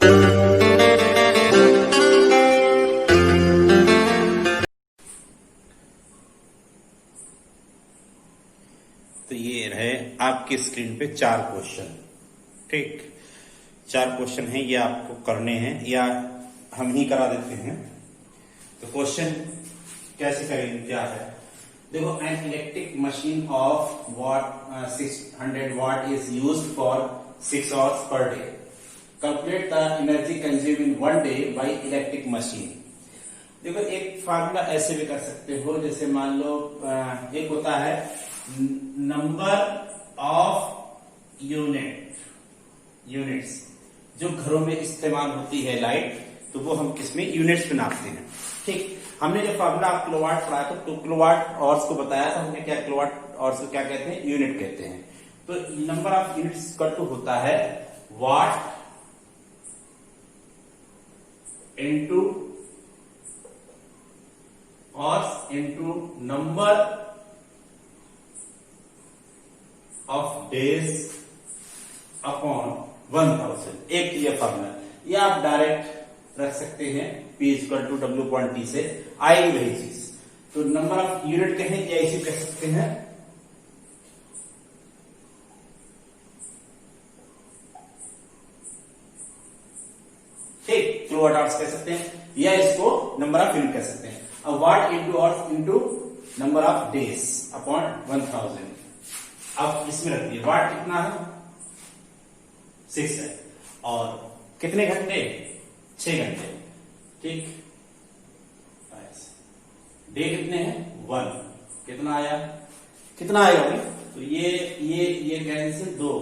तो ये रहे आपकी स्क्रीन पे 4 क्वेश्चन। ठीक, 4 क्वेश्चन हैं, ये आपको करने हैं या हम ही करा देते हैं। तो क्वेश्चन कैसे करेंगे, क्या है, देखो, an electric machine of what 600 what is used for 6 hours per day. Calculate the energy consume in 1 day by electric machine. देखो, एक फार्मूला ऐसे भी कर सकते हो, जैसे मान लो एक होता है नंबर ऑफ यूनिट्स जो घरों में इस्तेमाल होती है लाइट, तो वो हम किसमें यूनिट्स में नापते हैं। ठीक, हमने जो फार्मूला किलोवाट पढ़ाया था, तो किलोवाट आवर्स को बताया था हमने, क्या किलोवाट आवर्स को क्या कहते हैं, यूनिट कहते हैं। तो नंबर ऑफ यूनिट्स का टू होता है watt into hours into number of days upon 1000। एक ये फॉर्मूला, या आप डायरेक्ट रख सकते हैं P इक्वल टू W/T से आएगी वही चीज। तो नंबर ऑफ यूनिट कहें या इसे कह सकते हैं ठीक, किलोवाट आवर्स कह सकते हैं, या इसको नंबर ऑफ यूनिट कह सकते हैं। अब watt into hours into number of days upon 1000। अब इसमें रख दिए वाट कितना है, 6 है, और कितने घंटे, 6 घंटे। ठीक, डे कितने हैं, 1। कितना आया, कितना आएगा भाई, तो ये कैंसिल 2,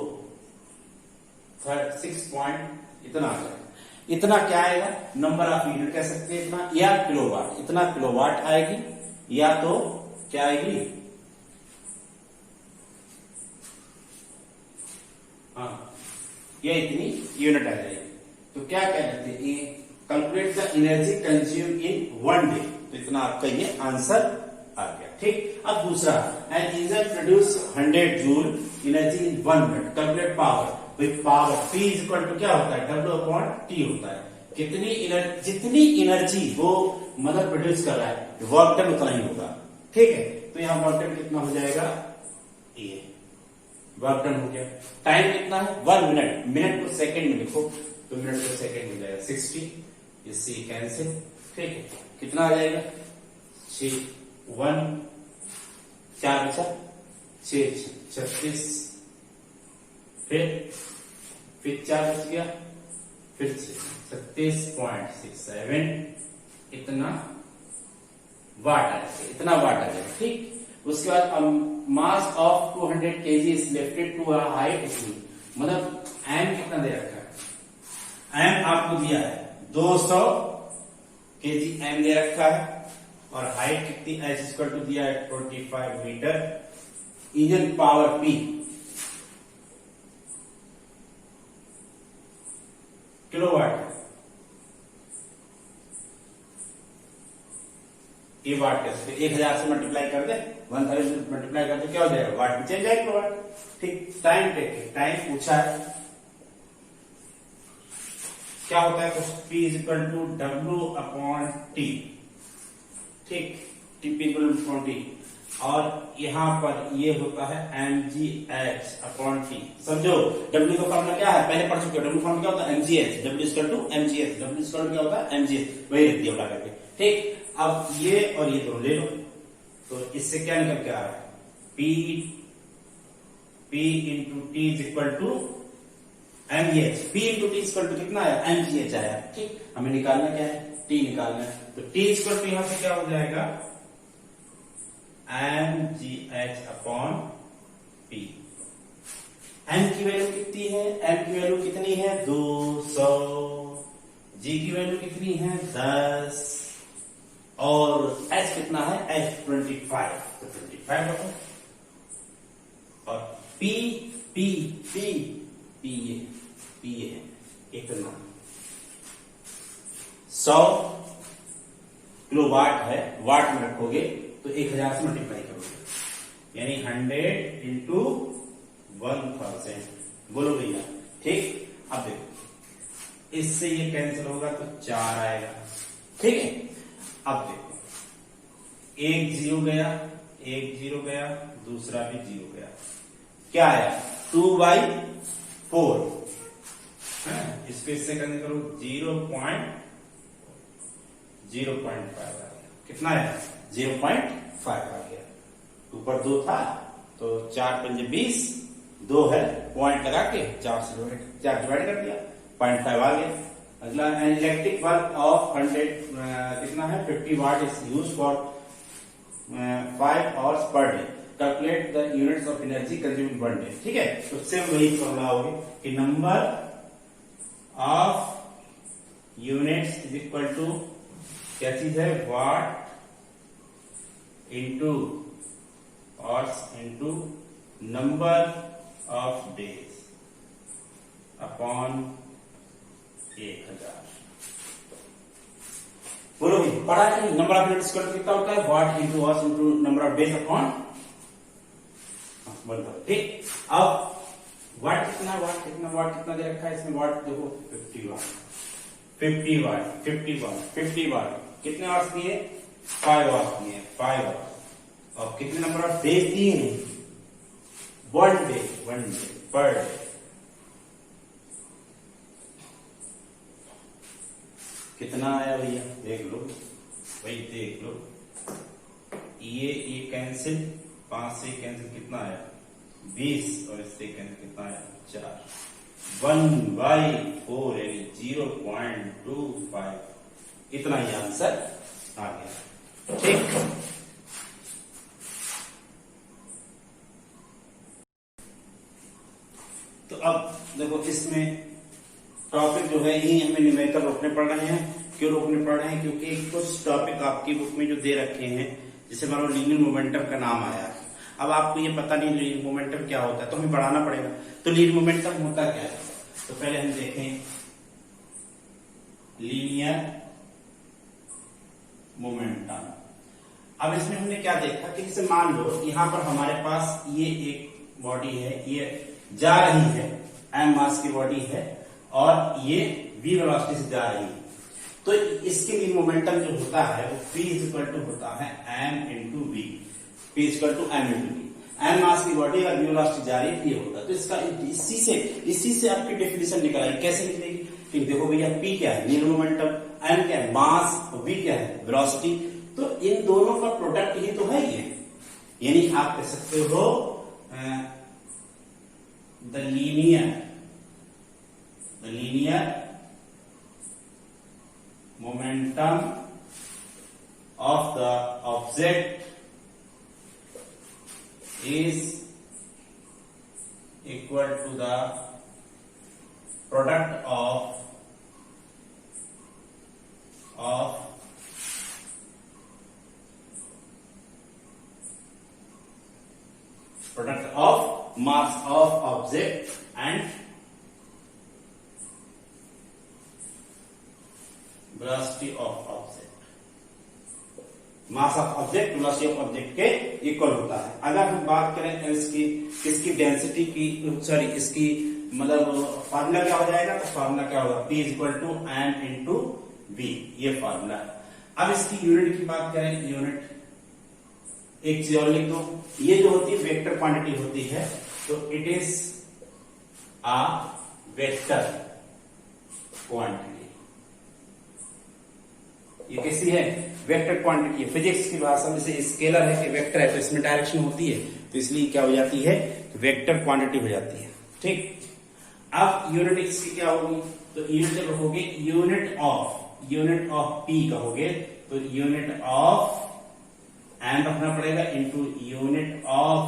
6 पॉइंट इतना आ जाएगा। इतना क्या आएगा, नंबर ऑफ यूनिट कह सकते हैं इतना, या किलोवाट, इतना किलोवाट आएगी, या तो क्या आएगी, हाँ, ये इतनी यूनिट आ जाएगी। तो क्या कहते हैं, calculate the energy consume in 1 day. तो इतना आपका ये आंसर आ गया। ठीक, अब दूसरा, an engine produce 100 joule energy in 1 मिनट। Calculate power. Power P equal to क्या होता है, W/T होता है। जितनी एनर्जी वो मतलब प्रोड्यूस कर रहा है, वर्क डन उतना ही होगा। ठीक है, तो यहां वर्क डन कितना हो जाएगा, ये वर्क डन हो गया। टाइम कितना है, 1 मिनट, मिनट को सेकंड में लिखो तो मिनट को सेकंड हो जाएगा 60, इससे कैंसिल। ठीक है, कितना आ जाएगा, 6 1 4 बचा 6 36, फिर 4 बच गया, फिर 36.67, इतना वाट आ जाएगा, इतना वाट आ जाएगा। ठीक, उसके बाद mass of 200 kg is lifted to a height, मतलब एम कितना दे रखा है, एम आपको दिया है 200 kg एम दे रखा है, और हाइट कितनी, एच इक्वल टू दिया है 25 मीटर। इंजन पावर P किलोवाट, ये वाट कैसे, 1000 से मल्टीप्लाई कर दे, 1000 से मल्टीप्लाई कर दे, क्या हो जाएगा, वाट में चेंज जाएगा किलोवाट। ठीक, टाइम देखिए, टाइम पूछा है, क्या होता है, P इक्वल टू W/T। ठीक, P इक्वल T, और यहां पर ये होता है mgh/T। समझो, W का फॉर्मूला क्या है, पहले पढ़ चुके हो, W फॉर्मूला क्या होता है, mgh, W equal to mgh, W equal क्या होता है, mgh, वही लिख दिया उठा करके। ठीक, अब ये और ये दोनों ले लो, तो इससे क्या निकल के आ रहा है, P into T is equal to mgh। P into T equal to कितना आया, mgh आया। ठीक, हमें निकालना क्या है, T निकालना है, तो T इक्वल टू यहां से क्या हो जाएगा, mgh/P। m की वैल्यू कितनी है, m की वैल्यू कितनी है, 200, g की वैल्यू कितनी है, 10, और h कितना है, h 25, तो 25 रखो, और P ये इतना 100 किलोवाट है, वाट में रखोगे तो 1000 से मल्टीप्लाई करोगे, यानी 100 इंटू 1000। बोलो भैया। ठीक, अब देखो इससे ये कैंसिल होगा तो 4 आएगा। ठीक है, अब देखो, एक जीरो गया, एक जीरो गया, दूसरा भी जीरो गया, क्या आया 2/4। इसको इससे कैंसिल करो 0.05 आ गया। कितना है 0.5 आ गया। ऊपर 2 था तो 4 पंजे 20, 2 है पॉइंट लगा के 4 से 4 डिवाइड कर दिया, 0.5 आ गया। अगला, एन इलेक्ट्रिक बल्ब ऑफ 100 कितना है 50 watt is use for 5 hours per day, calculate the units of energy consumed one day. ठीक है, तो सेम वही फॉर्मूला होगी कि number of units is equal to क्या चीज है watt into hours into number of days upon 1000। बोलो भाई, पढ़ा है नंबर ऑफ यूनिट्स कितना होता है watt into hours into number of days upon. ठीक, अब वाट कितना दे रखा है इसमें, वाट देखो 50 वाट, 50 वाट, 50 वाट, 50 वाट, कितने आवर्स दिए 5 आवर्स दिए, 5 आवर्स। और कितने नंबर ऑफ डेज दिए हैं, वन डे पर डे। कितना आया भैया देख लो, भाई देख लो, ये कैंसिल, 5 से कैंसिल कितना आया 20, और इससे कैंसिल कितना आया 4, 1/4 यानी 0.25, इतना ही आंसर आ गया। ठीक, तो अब देखो इसमें टॉपिक जो है यही हमें न्यूमेरिकल रोकने पड़ रहे हैं। क्यों रोकने पड़ रहे हैं, क्योंकि कुछ टॉपिक आपकी बुक में जो दे रखे हैं, जैसे मान लो लीनियर मोमेंटम का नाम आया, अब आपको ये पता नहीं लीनियर मोमेंटम क्या होता है, तो हमें पढ़ाना पड़ेगा। तो लीनियर मोमेंटम होता क्या है, तो पहले हम देखें लीनियर मोमेंटम। अब इसमें हमने क्या देखा कि जैसे मान लो यहां पर हमारे पास ये एक बॉडी है, ये जा रही है, m मास की बॉडी है, और ये v वेलोसिटी से जा रही है, तो इसके लिए मोमेंटम जो होता है वो p इक्वल टू होता है m into V, p equal to m into V. m mass की बॉडी और v वेलोसिटी जा रही है, ये होता है। तो इसका इसी से आपकी डेफिनेशन निकल आई। कैसे निकलेगी, कि देखो भैया p क्या है लीनियर मोमेंटम, m क्या है मास, और v क्या है वेलोसिटी, तो इन दोनों का प्रोडक्ट ही तो है ये। यानी आप कह सकते हो the linear momentum of the object is equal to the product of mass of object and velocity of object. Mass of object velocity of object के इक्वल होता है। अगर हम बात करें इसकी डेंसिटी की, सॉरी इसकी मतलब फार्मूला क्या हो जाएगा, तो फार्मूला क्या होगा P equal to m into V, ये फार्मूला है। अब इसकी यूनिट की बात करें, यूनिट एक चीज और लिख दो, ये जो होती है वेक्टर क्वांटिटी होती है, तो it is a vector quantity. ये कैसी है वेक्टर क्वांटिटी है। फिजिक्स की भाषा में से स्केलर है कि वेक्टर है, तो इसमें डायरेक्शन होती है, तो इसलिए क्या हो जाती है वेक्टर क्वांटिटी हो जाती है। ठीक, अब यूनिट इसकी क्या होगी, तो यूनिट जब होगी यूनिट ऑफ पी कहोगे, तो यूनिट ऑफ एम रखना पड़ेगा इंटू यूनिट ऑफ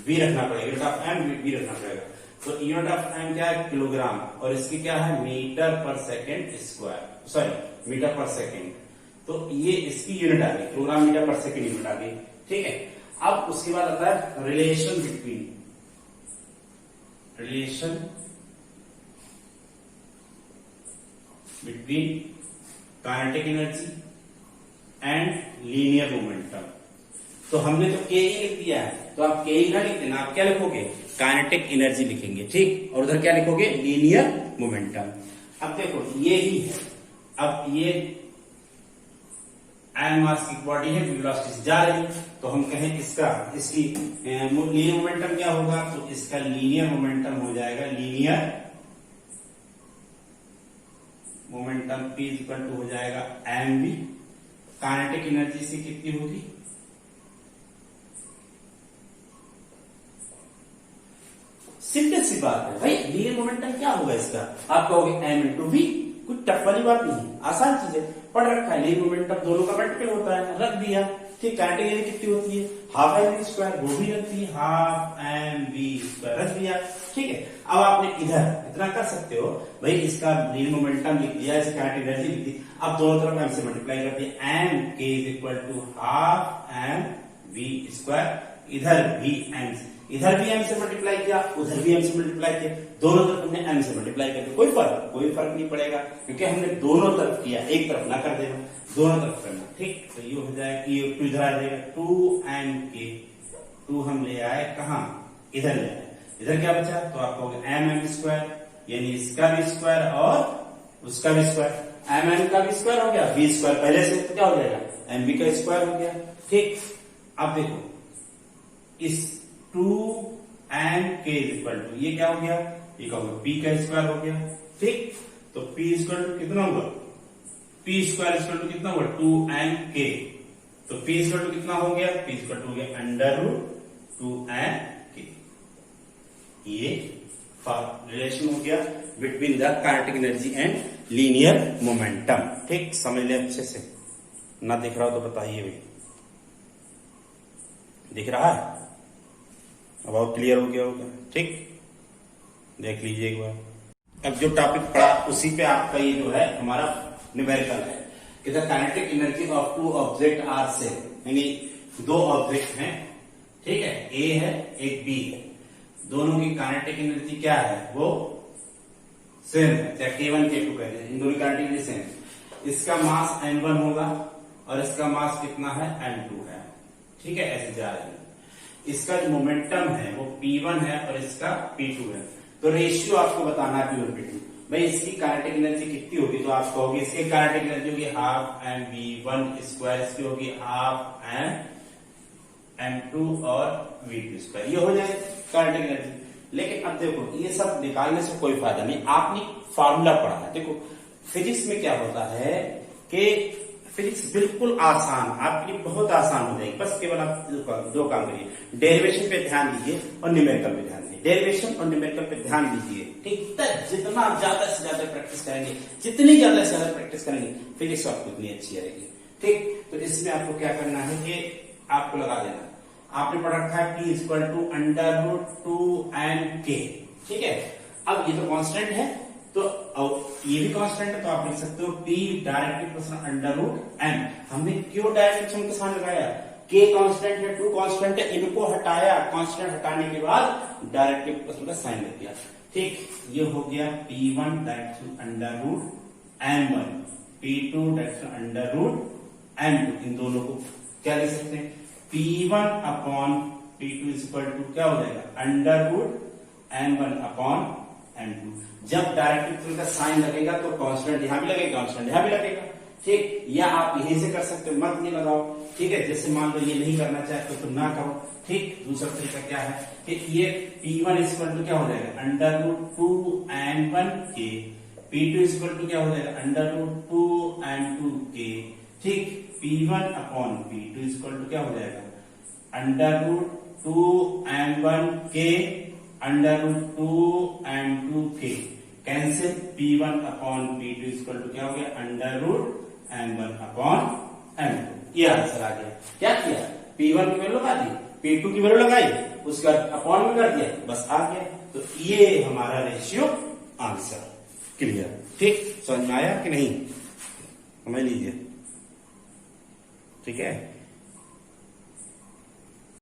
वी रखना पड़ेगा, यूनिट ऑफ एम वी रखना पड़ेगा। तो यूनिट ऑफ एम क्या है किलोग्राम, और इसकी क्या है मीटर पर सेकेंड स्क्वायर, सॉरी मीटर पर सेकेंड। तो ये इसकी यूनिट आ गई, किलोग्राम मीटर पर सेकेंड यूनिट आ गई। ठीक है, अब उसके बाद आता है relation between kinetic energy and linear momentum. तो हमने तो के ही लिख दिया है, तो आप के ही ना लिख देना, आप क्या लिखोगे काइनेटिक एनर्जी लिखेंगे। ठीक, और उधर क्या लिखोगे लीनियर मोमेंटम। अब देखो ये ही है, अब ये एम मास की बॉडी है, वेलोसिटी से जा रही है, तो हम कहें इसकी लीनियर मोमेंटम क्या होगा, तो इसका लीनियर मोमेंटम हो जाएगा, linear momentum P equal to हो जाएगा एम वी। काइनेटिक एनर्जी से कितनी होगी, सिंपल सी बात है भाई, लीनियर मोमेंटम क्या होगा इसका, आप कहोगे एम इंटू वी, कुछ टफ वाली बात नहीं है, आसान चीज है, पढ़ रखा है। लीनियर मोमेंटम दोनों का मल्टीपल होता है, रख दिया। ठीक, काइनेटिक एनर्जी कितनी होती है, हाफ एम वी स्क्वायर, वो भी रखती है, हाफ एम वी स्क्वायर रख दिया। ठीक है, अब आपने इधर इतना कर सकते हो भाई, इसका लीनियर मोमेंटम लिख दिया, इसकी काइनेटिक एनर्जी लिख दी, अब दोनों तरफ एम से मल्टीप्लाई कर दिया, एम के is equal to half m v square, इधर भी एम से, इधर भी एम से मल्टीप्लाई किया, उधर भी एम से मल्टीप्लाई किया, दोनों तरफ हमने एम से मल्टीप्लाई कर दिया, कोई फर्क नहीं पड़ेगा, क्योंकि हमने दोनों तरफ किया, एक तरफ ना कर देना, दोनों तरफ करना। ठीक, तो ये हो जाएगा, ये टू इधर आ जाएगा, टू एम के, टू हम ले आए कहा, इधर ले आए, इधर क्या बचा, तो आप कहोगे एम एम स्क्वायर, यानी इसका भी स्क्वायर और उसका भी स्क्वायर, एम एम का भी स्क्वायर हो गया, बी स्क्वायर पहले से, तो क्या हो जाएगा, एम बी का स्क्वायर हो गया। ठीक, अब देखो इस टू एम के इक्वल टू, ये क्या हो गया, ये क्या होगा, पी का स्क्वायर हो गया। ठीक, तो पी इक्वल टू कितना होगा, पी स्क्वायर इक्वल टू कितना होगा, टू एम के, तो पी इक्वल टू कितना हो गया, पी इक्वल टू हो गया अंडर रूट टू एम के। ये रिलेशन हो गया between the kinetic energy and linear momentum. ठीक, समझ ले अच्छे से, ना दिख रहा हो तो बताइए भाई, दिख रहा है, अब और क्लियर हो गया होगा। ठीक, देख लीजिए एक बार। अब जो टॉपिक पढ़ा उसी पे आपका ये जो है हमारा न्यूमेरिकल है कि the kinetic energy of two object are same, यानी दो ऑब्जेक्ट हैं, ठीक है, ए है एक बी है, दोनों की काइनेटिक एनर्जी क्या है, वो सेम है, चाहे K1 K2 कहते हैं, इन दोनों की काइनेटिक एनर्जी सेम। इसका मास m1 होगा और इसका मास कितना है, m2 है। ठीक है, ऐसे जा रही है। इसका जो मोमेंटम है वो P1 है और इसका P2 है, तो रेशियो आपको बताना है P1 P2। भाई इसकी काइनेटिक एनर्जी कितनी होगी, तो आप कहोगे इसकी काइनेटिक एनर्जी होगी half m v one square, इसकी होगी हाफ एम टू और V2 स्क्वायर, ये हो जाए काइनेटिक एनर्जी। लेकिन अब देखो ये सब निकालने से कोई फायदा नहीं, आपने फार्मूला पढ़ा है। देखो फिजिक्स में क्या होता है कि फिजिक्स बिल्कुल आसान, आपके लिए बहुत आसान हो जाएगी, बस केवल आप दो काम करिए, डेरिवेशन पे ध्यान दीजिए और न्यूमेरिकल पे ध्यान दीजिए, डेरिवेशन और न्यूमेरिकल पे ध्यान दीजिए। ठीक, जितना ज्यादा से ज्यादा प्रैक्टिस करेंगे, जितनी ज्यादा से ज्यादा प्रैक्टिस करेंगे, फिजिक्स आपको उतनी अच्छी आएगी। ठीक, तो इसमें आपको क्या करना है कि आपको लगा देना, आपने पढ़ रखा है P equal to under root two m के। ठीक है, अब ये तो कांस्टेंट है, तो ये भी कांस्टेंट है, तो आप लिख सकते हो P directly plus under root m. हमने क्यों डायरेक्ट के साथ लगाया, K कांस्टेंट है, 2 कांस्टेंट है, इनको हटाया, कांस्टेंट हटाने के बाद डायरेक्टली प्लस का साइन लग गया। ठीक, ये हो गया P1 direct under root M1, P2 direct under root M2, इन दोनों को क्या लिख सकते हैं, P1 upon P2 equal to क्या हो जाएगा, under root M1 upon M2। जब डायरेक्ट का साइन लगेगा तो कांस्टेंट यहां भी लगेगा, कांस्टेंट यहां भी लगेगा। ठीक, या आप यहीं से कर सकते हो, मत नहीं लगाओ। ठीक है, जैसे मान लो ये नहीं करना चाहते तो ना करो। ठीक, दूसरा तरीका क्या है कि ये P1 इक्वल टू क्या हो जाएगा, अंडर रूट टू M1 के, P2 इक्वल टू क्या हो जाएगा, अंडर रूट टू M2 के। ठीक, P1 upon P2 equal to क्या हो जाएगा, अंडर रूट टू M1 के अंडर रूट टू M2 के, cancel, P1 upon P2 equal to क्या हो गया, under root M1 upon M2। ये आंसर आ गया। क्या किया, P1 की वैल्यू लगा दी, P2 की वैल्यू लगाई, उसका अपॉन में कर दिया, बस आ गया। तो ये हमारा रेशियो आंसर। क्लियर? ठीक, समझ में आया कि नहीं, समझ लीजिए। ठीक है।